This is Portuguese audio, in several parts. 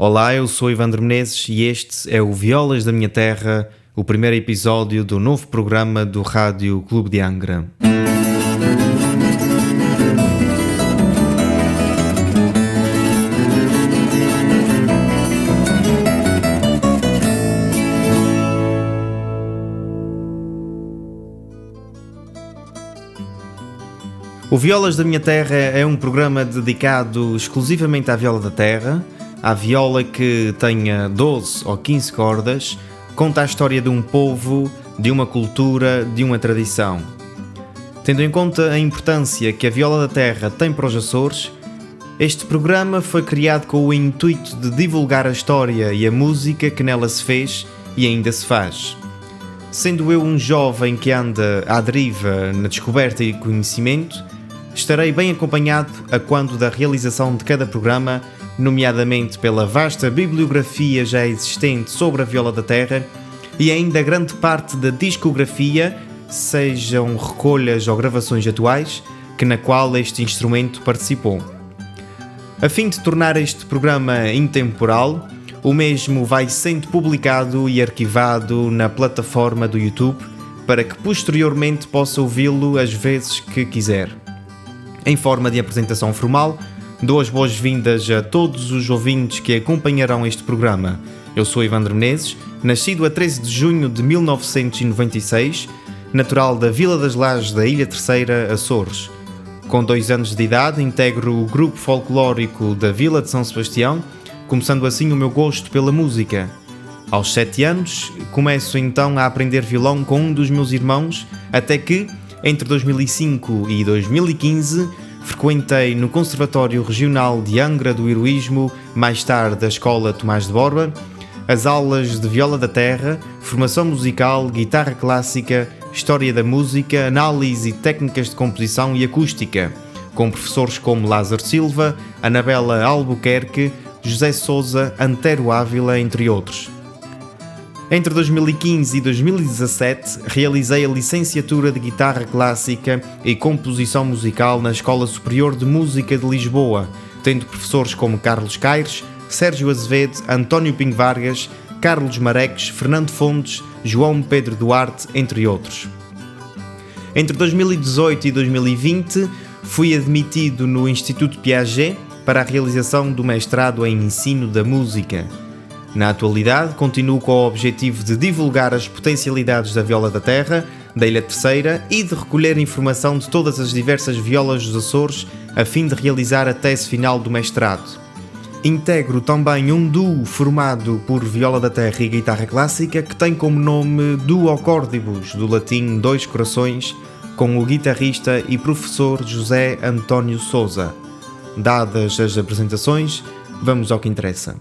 Olá, eu sou Ivandro Menezes e este é o Violas da Minha Terra, o primeiro episódio do novo programa do Rádio Clube de Angra. O Violas da Minha Terra é um programa dedicado exclusivamente à viola da terra, à viola que tenha 12 ou 15 cordas, conta a história de um povo, de uma cultura, de uma tradição. Tendo em conta a importância que a viola da terra tem para os Açores, este programa foi criado com o intuito de divulgar a história e a música que nela se fez e ainda se faz. Sendo eu um jovem que anda à deriva na descoberta e conhecimento, estarei bem acompanhado a quando da realização de cada programa, nomeadamente pela vasta bibliografia já existente sobre a viola da terra e ainda grande parte da discografia, sejam recolhas ou gravações atuais, que na qual este instrumento participou. A fim de tornar este programa intemporal, o mesmo vai sendo publicado e arquivado na plataforma do YouTube para que posteriormente possa ouvi-lo as vezes que quiser. Em forma de apresentação formal, dou as boas-vindas a todos os ouvintes que acompanharão este programa. Eu sou Ivandro Menezes, nascido a 13 de junho de 1996, natural da Vila das Lajes da Ilha Terceira, Açores. Com 2 anos de idade, integro o grupo folclórico da Vila de São Sebastião, começando assim o meu gosto pela música. Aos 7 anos, começo então a aprender violão com um dos meus irmãos, até que, entre 2005 e 2015, frequentei no Conservatório Regional de Angra do Heroísmo, mais tarde a Escola Tomás de Borba, as aulas de viola da terra, formação musical, guitarra clássica, história da música, análise e técnicas de composição e acústica, com professores como Lázaro Silva, Anabela Albuquerque, José Sousa, Antero Ávila, entre outros. Entre 2015 e 2017, realizei a licenciatura de Guitarra Clássica e Composição Musical na Escola Superior de Música de Lisboa, tendo professores como Carlos Caires, Sérgio Azevedo, António Pinho Vargas, Carlos Mareques, Fernando Fontes, João Pedro Duarte, entre outros. Entre 2018 e 2020, fui admitido no Instituto Piaget para a realização do mestrado em Ensino da Música. Na atualidade, continuo com o objetivo de divulgar as potencialidades da viola da terra, da Ilha Terceira e de recolher informação de todas as diversas violas dos Açores a fim de realizar a tese final do mestrado. Integro também um duo formado por viola da terra e guitarra clássica que tem como nome Duo Cordibus, do latim Dois Corações, com o guitarrista e professor José António Sousa. Dadas as apresentações, vamos ao que interessa.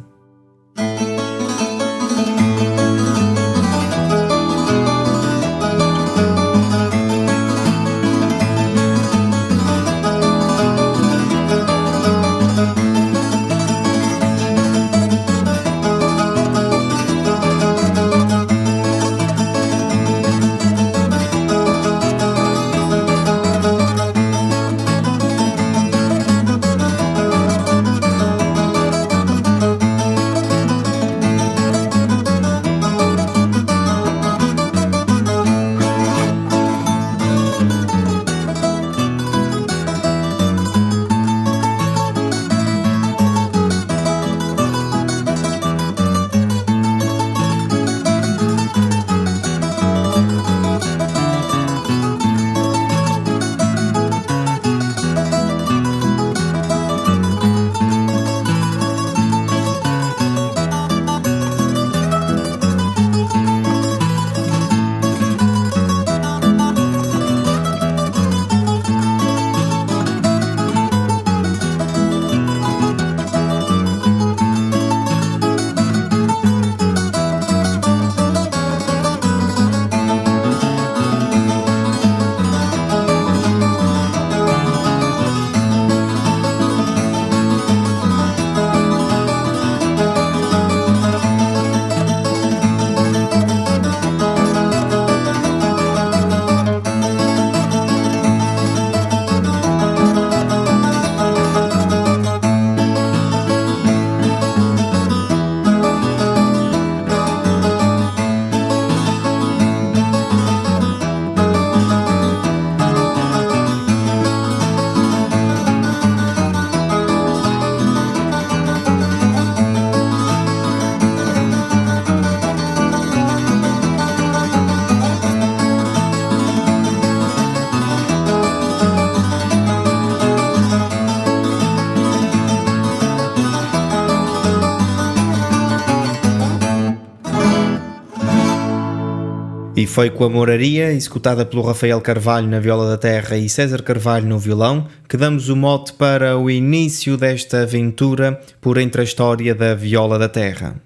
E foi com a Moraria, executada pelo Rafael Carvalho na viola da terra e César Carvalho no violão, que damos o mote para o início desta aventura por entre a história da viola da terra.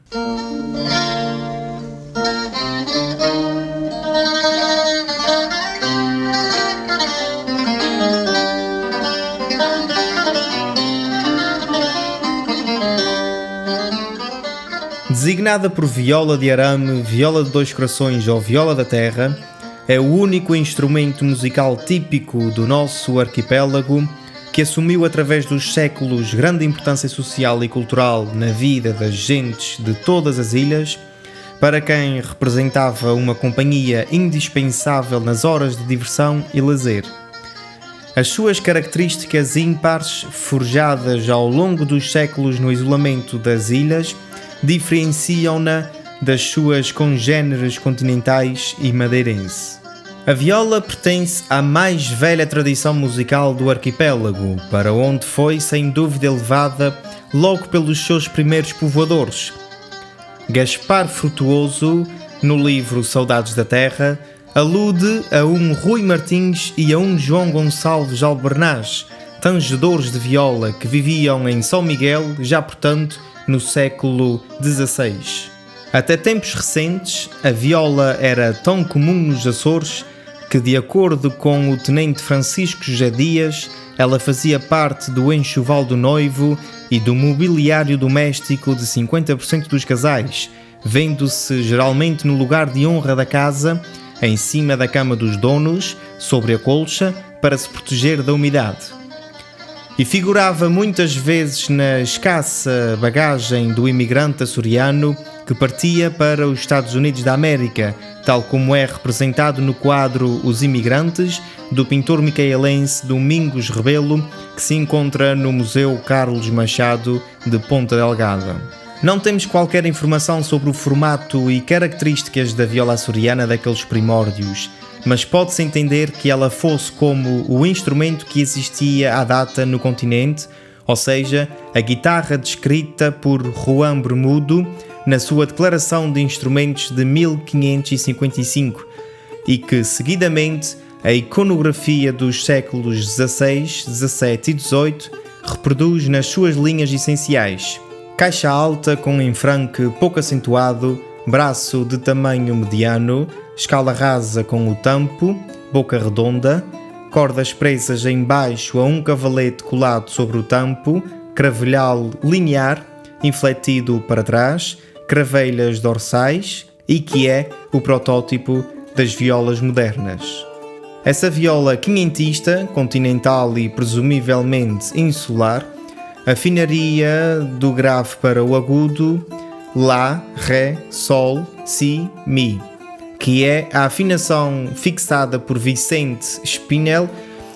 Designada por viola de arame, viola de dois corações ou viola da terra, é o único instrumento musical típico do nosso arquipélago que assumiu através dos séculos grande importância social e cultural na vida das gentes de todas as ilhas, para quem representava uma companhia indispensável nas horas de diversão e lazer. As suas características ímpares, forjadas ao longo dos séculos no isolamento das ilhas, diferenciam-na das suas congêneres continentais e madeirense. A viola pertence à mais velha tradição musical do arquipélago, para onde foi sem dúvida levada logo pelos seus primeiros povoadores. Gaspar Frutuoso, no livro Saudades da Terra, alude a um Rui Martins e a um João Gonçalves Albernaz, tangedores de viola que viviam em São Miguel, já portanto no século XVI. Até tempos recentes, a viola era tão comum nos Açores que, de acordo com o tenente Francisco José Dias, ela fazia parte do enxoval do noivo e do mobiliário doméstico de 50% dos casais, vendo-se geralmente no lugar de honra da casa, em cima da cama dos donos, sobre a colcha, para se proteger da umidade. E figurava muitas vezes na escassa bagagem do imigrante açoriano que partia para os Estados Unidos da América, tal como é representado no quadro Os Imigrantes, do pintor micaelense Domingos Rebelo, que se encontra no Museu Carlos Machado de Ponta Delgada. Não temos qualquer informação sobre o formato e características da viola açoriana daqueles primórdios, mas pode-se entender que ela fosse como o instrumento que existia à data no continente, ou seja, a guitarra descrita por Juan Bermudo na sua Declaração de Instrumentos de 1555, e que, seguidamente, a iconografia dos séculos XVI, XVII e XVIII reproduz nas suas linhas essenciais: caixa alta com enfranque pouco acentuado, braço de tamanho mediano, escala rasa com o tampo, boca redonda, cordas presas em baixo a um cavalete colado sobre o tampo, cravelhal linear, infletido para trás, cravelhas dorsais e que é o protótipo das violas modernas. Essa viola quinhentista, continental e presumivelmente insular, afinaria do grave para o agudo Lá, Ré, Sol, Si, Mi, que é a afinação fixada por Vicente Spinel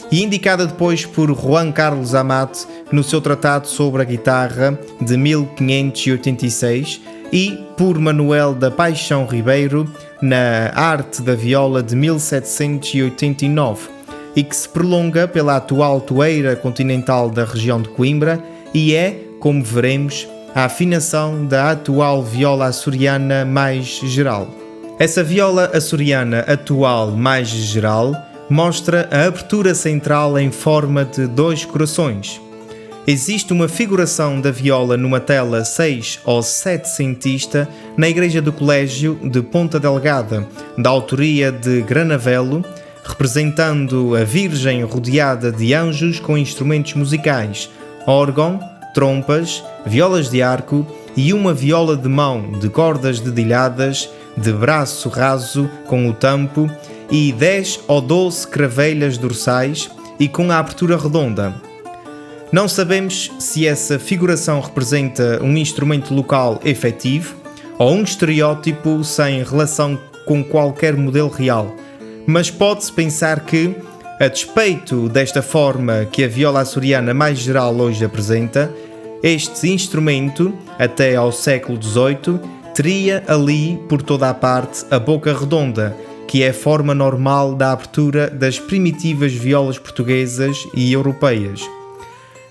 e indicada depois por Juan Carlos Amat no seu tratado sobre a guitarra de 1586 e por Manuel da Paixão Ribeiro na Arte da Viola de 1789, e que se prolonga pela atual toeira continental da região de Coimbra e é, como veremos, a afinação da atual viola açoriana mais geral. Essa viola açoriana atual mais geral mostra a abertura central em forma de dois corações. Existe uma figuração da viola numa tela 6 ou 7 centista na igreja do Colégio de Ponta Delgada, da autoria de Granavelo, representando a Virgem rodeada de anjos com instrumentos musicais, órgão, trompas, violas de arco e uma viola de mão de cordas dedilhadas, de braço raso com o tampo e 10 ou 12 cravelhas dorsais e com a abertura redonda. Não sabemos se essa figuração representa um instrumento local efetivo ou um estereótipo sem relação com qualquer modelo real, mas pode-se pensar que, a despeito desta forma que a viola açoriana mais geral hoje apresenta, este instrumento, até ao século XVIII, teria ali por toda a parte a boca redonda, que é a forma normal da abertura das primitivas violas portuguesas e europeias.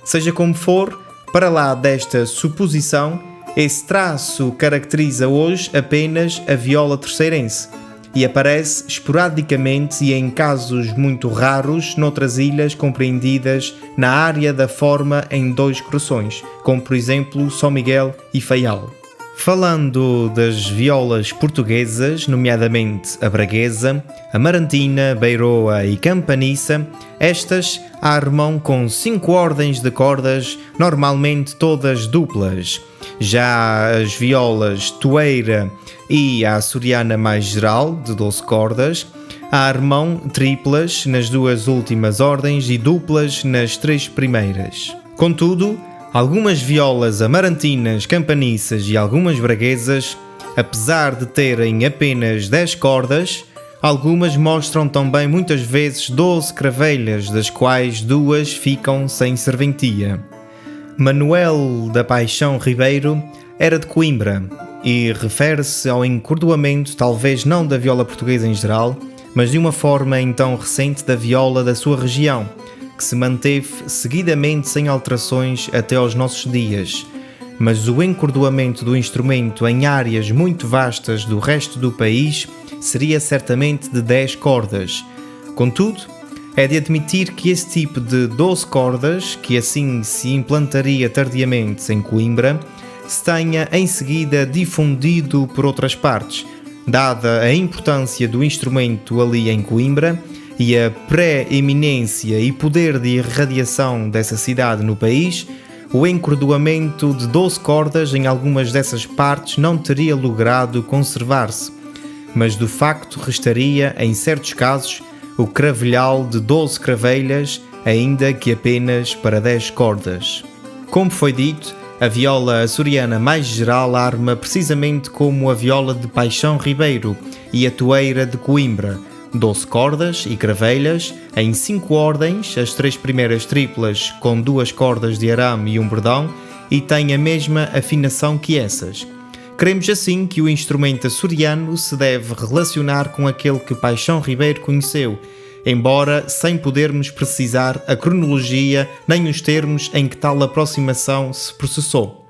Seja como for, para lá desta suposição, esse traço caracteriza hoje apenas a viola terceirense, e aparece esporadicamente e em casos muito raros noutras ilhas compreendidas na área da forma em dois corações, como por exemplo São Miguel e Faial. Falando das violas portuguesas, nomeadamente a braguesa, amarantina, beiroa e campaniça, estas armam com 5 ordens de cordas, normalmente todas duplas. Já as violas toeira e a açoriana mais geral, de 12 cordas, armam triplas nas 2 últimas ordens e duplas nas 3 primeiras. Contudo, algumas violas amarantinas, campaniças e algumas braguesas, apesar de terem apenas 10 cordas, algumas mostram também muitas vezes 12 cravelhas, das quais 2 ficam sem serventia. Manuel da Paixão Ribeiro era de Coimbra e refere-se ao encordoamento talvez não da viola portuguesa em geral, mas de uma forma então recente da viola da sua região, que se manteve seguidamente sem alterações até aos nossos dias. Mas o encordoamento do instrumento em áreas muito vastas do resto do país seria certamente de 10 cordas. Contudo, é de admitir que esse tipo de 12 cordas, que assim se implantaria tardiamente em Coimbra, se tenha em seguida difundido por outras partes, dada a importância do instrumento ali em Coimbra e a pré-eminência e poder de irradiação dessa cidade no país. O encordoamento de 12 cordas em algumas dessas partes não teria logrado conservar-se, mas do facto restaria, em certos casos, o cravelhal de 12 cravelhas, ainda que apenas para 10 cordas. Como foi dito, a viola açoriana mais geral arma precisamente como a viola de Paixão Ribeiro e a toeira de Coimbra, 12 cordas e cravelhas, em 5 ordens, as 3 primeiras triplas com 2 cordas de arame e um bordão, e tem a mesma afinação que essas. Cremos assim que o instrumento açoriano se deve relacionar com aquele que Paixão Ribeiro conheceu, embora sem podermos precisar a cronologia nem os termos em que tal aproximação se processou.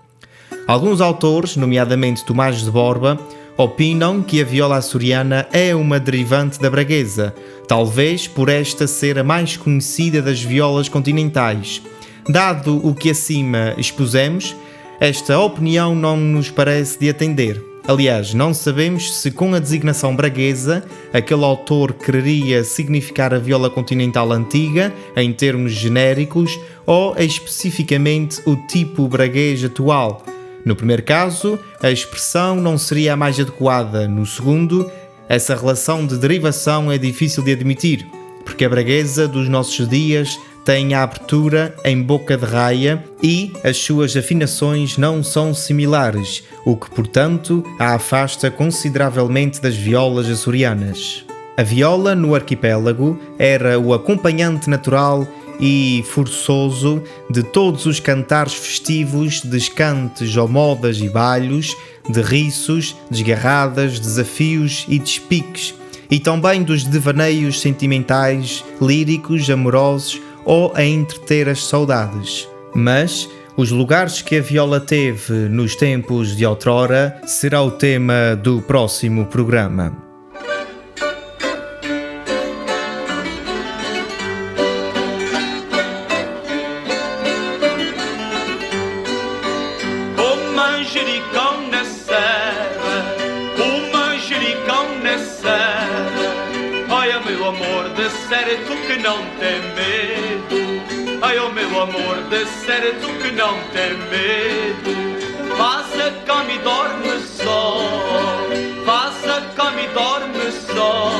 Alguns autores, nomeadamente Tomás de Borba, opinam que a viola açoriana é uma derivante da braguesa, talvez por esta ser a mais conhecida das violas continentais. Dado o que acima expusemos, esta opinião não nos parece de atender. Aliás, não sabemos se com a designação braguesa aquele autor quereria significar a viola continental antiga, em termos genéricos, ou especificamente o tipo braguês atual. No primeiro caso, a expressão não seria a mais adequada. No segundo, essa relação de derivação é difícil de admitir, porque a braguesa dos nossos dias tem a abertura em boca de raia e as suas afinações não são similares, o que, portanto, a afasta consideravelmente das violas açorianas. A viola no arquipélago era o acompanhante natural e forçoso de todos os cantares festivos, descantes ou modas e balhos, de riços, desgarradas, desafios e despiques, e também dos devaneios sentimentais, líricos, amorosos ou a entreter as saudades. Mas os lugares que a viola teve nos tempos de outrora será o tema do próximo programa. O manjericão na serra, o manjericão na serra. Olha, meu amor, de certo que não tem medo. Ai, oh meu amor, de certo que não tem medo. Faça cama e dorme só, faça cama e dorme só.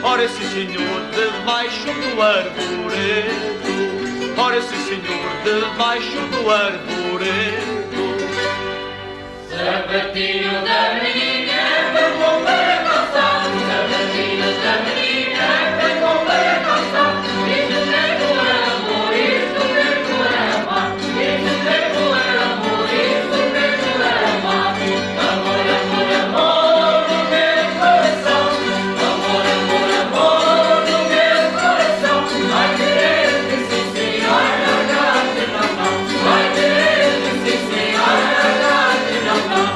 Ora sim senhor, debaixo do arvoredo. Ora sim senhor, debaixo do arvoredo. Sapatinho da menina, para comprar a calçada. Sapatinho da menina, para comprar a calçada. Isso nego é amor, isso nego é amar. Isso nego é amor, isso nego é amar. Amor, amor, amor no meu coração. Amor, amor, amor no meu coração. Vai querer que sim senhora, agarre na mão. Vai querer que sim senhora, agarre na mão.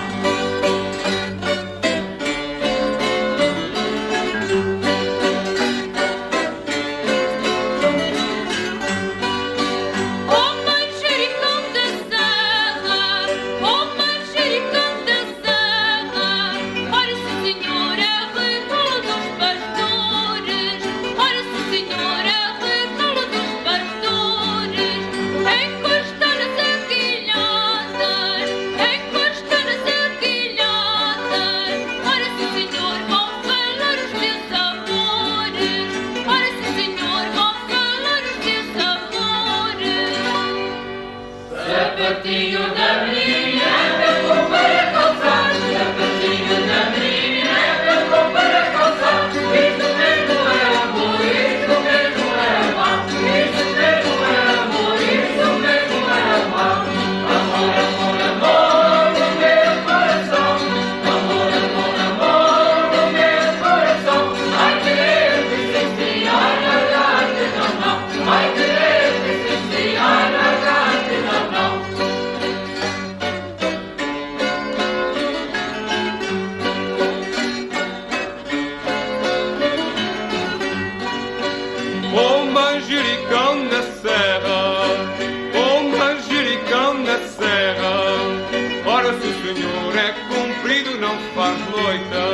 é comprido, não faz noita.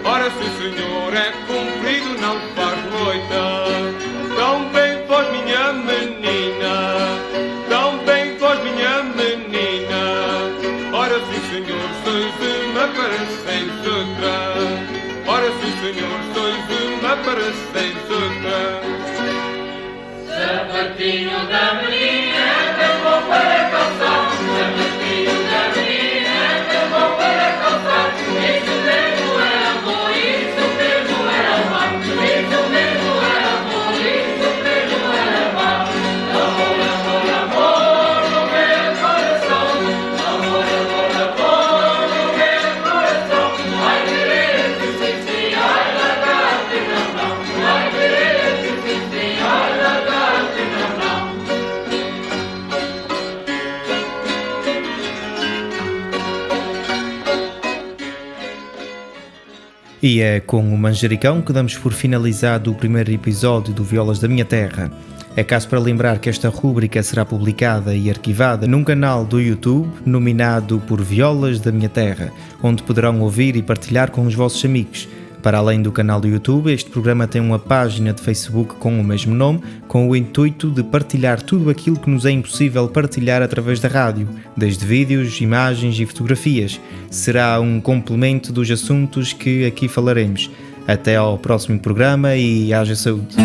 Ora, se o senhor é comprido, não faz noita. Tão bem vós, minha menina, tão bem vós, minha menina. Ora, se o senhor sois uma parecente outra. Ora, se o senhor sois uma parecente outra. Sapatinho da menina, tão bom para calçar. Sapatinho da menina, tão bom para calçar. Isso mesmo é amor, isso mesmo é amar. Isso mesmo é amor, isso mesmo é amar. Amor, amor, amor, no meu coração. Amor, amor, amor, no meu coração. Ai, querer que sim, sim, ai, largar-te, não, não. Ai, querer que sim, sim, ai, largar-te, não, não. E é com o Manjericão que damos por finalizado o primeiro episódio do Violas da Minha Terra. É caso para lembrar que esta rúbrica será publicada e arquivada num canal do YouTube nominado por Violas da Minha Terra, onde poderão ouvir e partilhar com os vossos amigos. Para além do canal do YouTube, este programa tem uma página de Facebook com o mesmo nome, com o intuito de partilhar tudo aquilo que nos é impossível partilhar através da rádio, desde vídeos, imagens e fotografias. Será um complemento dos assuntos que aqui falaremos. Até ao próximo programa e haja saúde.